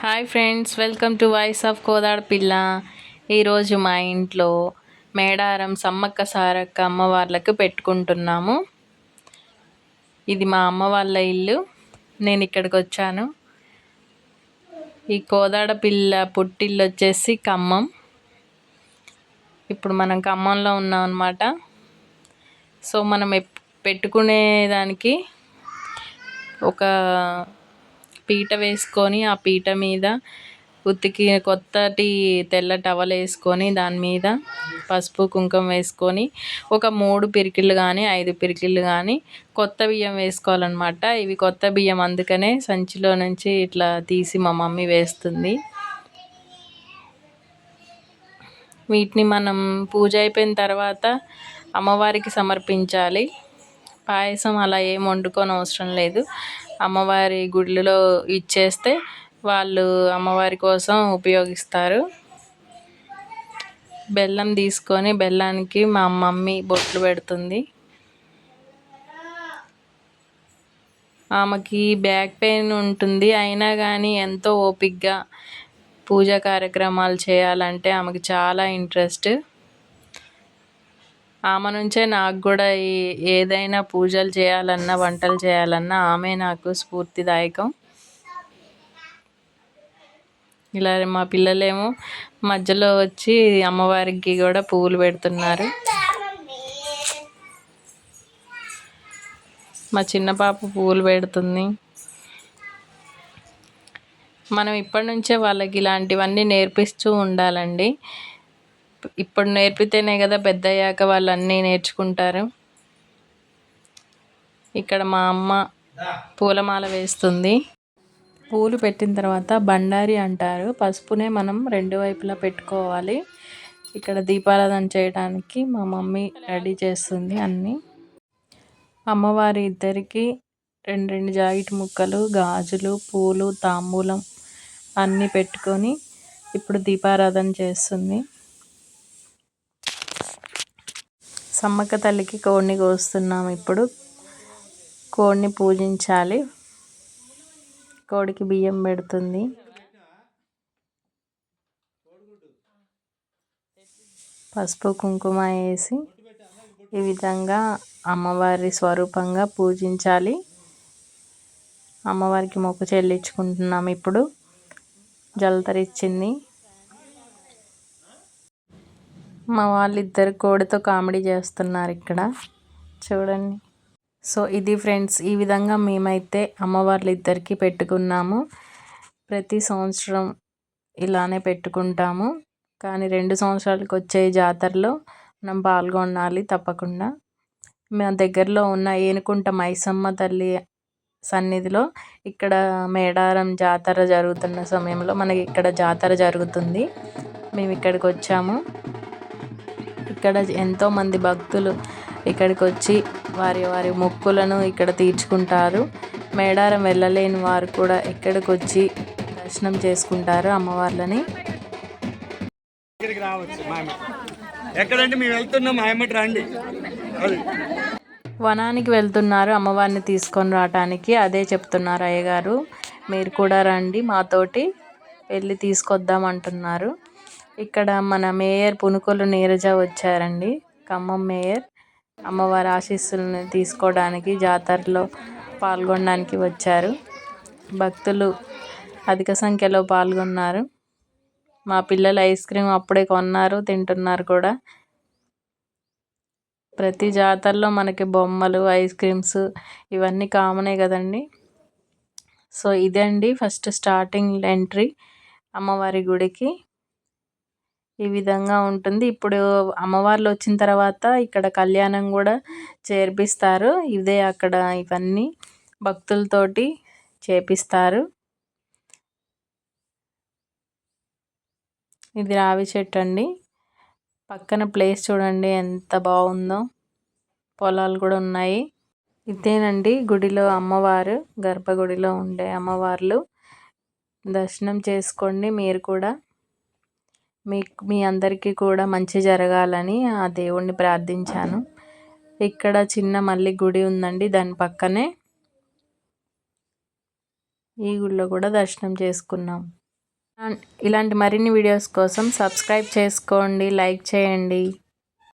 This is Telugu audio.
Hi friends, welcome to voice of Kodad పిల్ల. ఈరోజు మా ఇంట్లో మేడారం సమ్మక్క సారక్క అమ్మవార్లకు పెట్టుకుంటున్నాము. ఇది మా అమ్మ వాళ్ళ ఇల్లు. నేను ఇక్కడికి వచ్చాను. ఈ కోదాడ పిల్ల పుట్టిల్లు వచ్చేసి ఖమ్మం. ఇప్పుడు మనం ఖమ్మంలో ఉన్నాం అన్నమాట. సో మనం పెట్టుకునేదానికి ఒక పీట వేసుకొని ఆ పీట మీద ఉతికి కొత్తటి తెల్ల టవల్ వేసుకొని దాని మీద పసుపు కుంకుమ వేసుకొని ఒక 3 పిరికిళ్ళు కానీ 5 పిరికిళ్ళు కానీ కొత్త బియ్యం వేసుకోవాలన్నమాట. ఇవి కొత్త బియ్యం, అందుకనే సంచిలో నుంచి ఇట్లా తీసి మా మమ్మీ వేస్తుంది. వీటిని మనం పూజ అయిపోయిన తర్వాత అమ్మవారికి సమర్పించాలి. పాయసం అలా ఏం వండుకొని అవసరం లేదు. అమ్మవారి గుడిలో ఇచ్చేస్తే వాళ్ళు అమ్మవారి కోసం ఉపయోగిస్తారు. బెల్లం తీసుకొని బెల్లానికి మా మమ్మీ బొట్లు పెడుతుంది. ఆమెకి బ్యాక్ పెయిన్ ఉంటుంది, అయినా కానీ ఎంతో ఓపికగా పూజా కార్యక్రమాలు చేయాలంటే ఆమెకి చాలా ఇంట్రెస్ట్. ఆమె నుంచే నాకు కూడా ఏదైనా పూజలు చేయాలన్నా వంటలు చేయాలన్నా ఆమె నాకు స్ఫూర్తిదాయకం. ఇలా మా పిల్లలేమో మధ్యలో వచ్చి అమ్మవారికి కూడా పువ్వులు పెడుతున్నారు. మా చిన్న పాప పువ్వులు పెడుతుంది. మనం ఇప్పటి నుంచే వాళ్ళకి ఇలాంటివన్నీ నేర్పిస్తూ ఉండాలండి. ఇప్పుడు నేర్పితేనే కదా పెద్దయ్యాక వాళ్ళు అన్నీ నేర్చుకుంటారు. ఇక్కడ మా అమ్మ పూలమాల వేస్తుంది. పూలు పెట్టిన తర్వాత బండారి అంటారు. పసుపునే మనం 2 వైపులా పెట్టుకోవాలి. ఇక్కడ దీపారాధన చేయడానికి మా మమ్మీ రెడీ చేస్తుంది అన్నీ. అమ్మవారి ఇద్దరికి 2 జాకెట్ ముక్కలు, గాజులు, పూలు, తాంబూలం అన్నీ పెట్టుకొని ఇప్పుడు దీపారాధన చేస్తుంది. సమ్మక్క తల్లికి కోడిని కోస్తున్నాము. ఇప్పుడు కోడిని పూజించాలి. కోడికి బియ్యం పెడుతుంది. పసుపు కుంకుమ వేసి ఈ విధంగా అమ్మవారి స్వరూపంగా పూజించాలి. అమ్మవారికి మొక్కు చెల్లించుకుంటున్నాము. ఇప్పుడు జలతరిచ్చింది. మా వాళ్ళిద్దరు కోడితో కామెడీ చేస్తున్నారు ఇక్కడ చూడండి. సో ఇది ఫ్రెండ్స్, ఈ విధంగా మేమైతే అమ్మవార్లిద్దరికి పెట్టుకున్నాము. ప్రతి సంవత్సరం ఇలానే పెట్టుకుంటాము. కానీ 2 సంవత్సరాలకు వచ్చే జాతరలో మనం పాల్గొనాలి తప్పకుండా. మా దగ్గరలో ఉన్న ఏనుకుంట మైసమ్మ తల్లి సన్నిధిలో ఇక్కడ మేడారం జాతర జరుగుతున్న సమయంలో మనకి ఇక్కడ జాతర జరుగుతుంది. మేము ఇక్కడికి వచ్చాము. ఇక్కడ ఎంతోమంది భక్తులు ఇక్కడికి వచ్చి వారి వారి మొక్కులను ఇక్కడ తీర్చుకుంటారు. మేడారం వెళ్ళలేని వారు కూడా ఇక్కడికి వచ్చి దర్శనం చేసుకుంటారు అమ్మవార్లని. వనానికి వెళ్తున్నారు అమ్మవారిని తీసుకొని రావటానికి. అదే చెప్తున్నారు అయ్యగారు, మీరు కూడా రండి మాతోటి వెళ్ళి తీసుకొద్దాం అంటున్నారు. ఇక్కడ మన మేయర్ పునుకొలు నీరజ వచ్చారండి, ఖమ్మం మేయర్. అమ్మవారి ఆశీస్సులను తీసుకోవడానికి జాతరలో పాల్గొనడానికి వచ్చారు. భక్తులు అధిక సంఖ్యలో పాల్గొన్నారు. మా పిల్లలు ఐస్ క్రీమ్ అప్పుడే కొన్నారు, తింటున్నారు కూడా. ప్రతి జాతరలో మనకి బొమ్మలు, ఐస్ క్రీమ్స్ ఇవన్నీ కామనే కదండి. సో ఇదండి ఫస్ట్ స్టార్టింగ్ ఎంట్రీ అమ్మవారి గుడికి. ఈ విధంగా ఉంటుంది. ఇప్పుడు అమ్మవార్లు వచ్చిన తర్వాత ఇక్కడ కళ్యాణం కూడా చేర్పిస్తారు. ఇదే అక్కడ ఇవన్నీ భక్తులతోటి చేపిస్తారు. ఇది రావి చెట్టు అండి. పక్కన ప్లేస్ చూడండి ఎంత బాగుందో. పొలాలు కూడా ఉన్నాయి. ఇదేనండి గుడిలో అమ్మవారు, గర్భగుడిలో ఉండే అమ్మవార్లు. దర్శనం చేసుకోండి మీరు కూడా. మీ అందరికీ కూడా మంచి జరగాలని ఆ దేవుణ్ణి ప్రార్థించాను. ఇక్కడ చిన్న మల్లి గుడి ఉందండి, దాని పక్కనే ఈ గుడిలో కూడా దర్శనం చేసుకున్నాం. ఇలాంటి మరిన్ని వీడియోస్ కోసం సబ్స్క్రైబ్ చేసుకోండి, లైక్ చేయండి.